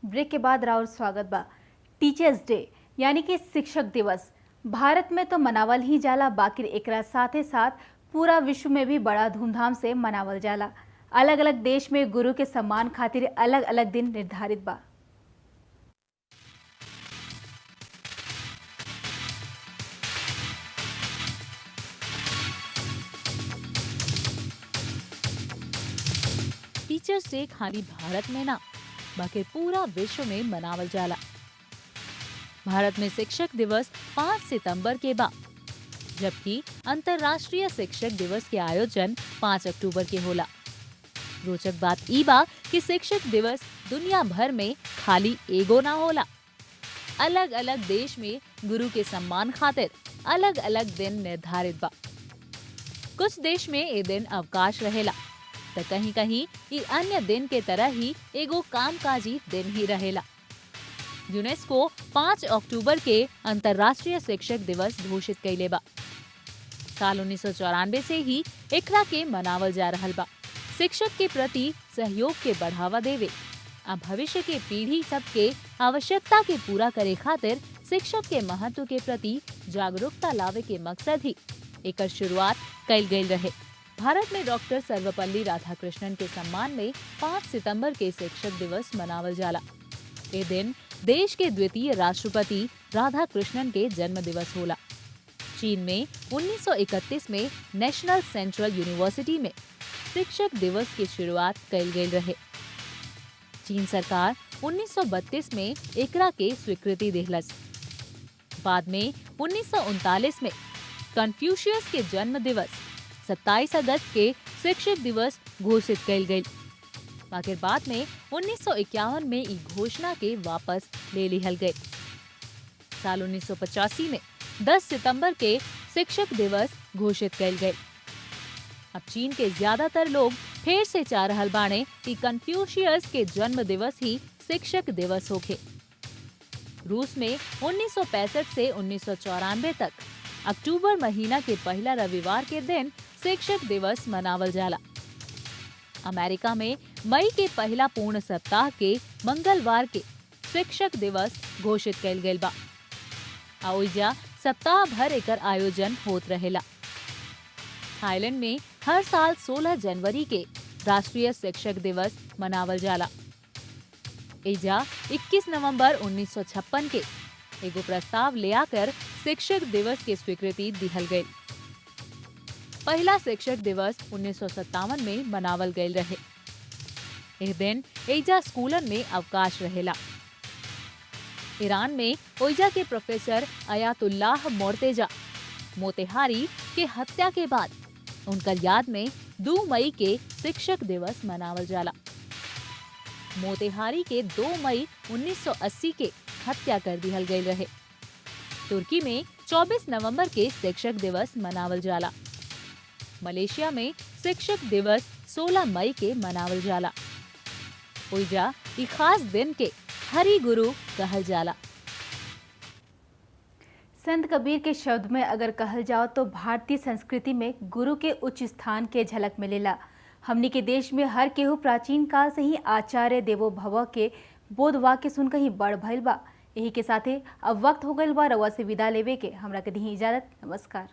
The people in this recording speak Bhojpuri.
ब्रेक के बाद राउर स्वागत बा। टीचर्स डे यानी कि शिक्षक दिवस भारत में तो मनावल ही जाला, बाकी एकरा साथे साथ पूरा विश्व में भी बड़ा धूमधाम से मनावल जाला। अलग अलग देश में गुरु के सम्मान खातिर अलग अलग दिन निर्धारित बा। टीचर्स डे खाली भारत में ना बाकी पूरा विश्व में मनावल जाला। भारत में शिक्षक दिवस 5 सितंबर के बाद, जबकि अंतर्राष्ट्रीय शिक्षक दिवस के आयोजन 5 अक्टूबर के होला। रोचक बात ई बा कि शिक्षक दिवस दुनिया भर में खाली एगो ना होला। अलग अलग देश में गुरु के सम्मान खातिर अलग अलग दिन निर्धारित बा। कुछ देश में ये दिन अवकाश रहेला, तो कहीं कहीं ये अन्य दिन के तरह ही एगो कामकाजी दिन ही रहेला। यूनेस्को 5 अक्टूबर के अंतर्राष्ट्रीय शिक्षक दिवस घोषित कइले बा। साल 1994 से ही एकरा के मनावल जा रहल बा। शिक्षक के प्रति सहयोग के बढ़ावा देवे आ भविष्य के पीढ़ी सबके आवश्यकता के पूरा करे खातिर शिक्षक के महत्व के प्रति जागरूकता लावे के मकसद ही एकर शुरुआत कइल गइल रहे। भारत में डॉक्टर सर्वपल्ली राधाकृष्णन के सम्मान में 5 सितंबर के शिक्षक दिवस मनावल जाला। ये दिन देश के द्वितीय राष्ट्रपति राधाकृष्णन के जन्म दिवस होला। चीन में 1931 में नेशनल सेंट्रल यूनिवर्सिटी में शिक्षक दिवस की शुरुआत कइल गइल रहे। चीन सरकार 1932 में एकरा के स्वीकृति देहलस। बाद में 1939 में कन्फ्यूशियस के जन्म दिवस 27 अगस्त के शिक्षक दिवस घोषित कइल गइल। बाकी बाद में 1951 में ई घोषणा के वापस ले लिहल गए। साल 1985 में 10 सितंबर के शिक्षक दिवस घोषित कइल गए। अब चीन के ज्यादातर लोग फिर से चाह रहल बाणे कि कन्फ्यूशियस के जन्म दिवस ही शिक्षक दिवस होखे। रूस में 1965 से 1994 तक अक्टूबर महीना के पहला रविवार के दिन शिक्षक दिवस मनावल जाला। अमेरिका में मई के पहला पूर्ण सप्ताह के मंगलवार के शिक्षक दिवस घोषित कइल गइल बा। ओइजा सप्ताह भर एकर आयोजन होत रहेला। थाईलैंड में हर साल 16 जनवरी के राष्ट्रीय शिक्षक दिवस मनावल जाला। एजा 21 नवंबर 1956 के एगो प्रस्ताव ले आकर शिक्षक दिवस के स्वीकृति दिहल गई। पहला शिक्षक दिवस 1957 में मनावल गयल रहे। इस दिन एजा स्कूलन में अवकाश रहेला। ईरान में ओइजा के प्रोफेसर अयातुल्लाह मोर्तेजा मोतेहारी के हत्या के बाद उनकर याद में 2 मई के शिक्षक दिवस मनावल जाला। मोतेहारी के 2 मई 1980 के हत्या कर दिहल गयल रहे। तुर्की में 24 नवंबर के शिक्षक दिवस मनावल जाला। मलेशिया में शिक्षक दिवस 16 मई के मनावल जाला। ओइजा ई खास दिन के हरि गुरु कहल जाला। संत कबीर के शब्द में अगर कहल जाओ तो भारतीय संस्कृति में गुरु के उच्च स्थान के झलक मिलेला। हमनी के देश में हर केहू प्राचीन काल से ही आचार्य देवो भव के बोध वाक्य सुनकर ही बड़ भइल बा। यही के साथे अब वक्त हो गइल बा रउआ से विदा लेवे के। हमरा के दी इजाजत। नमस्कार।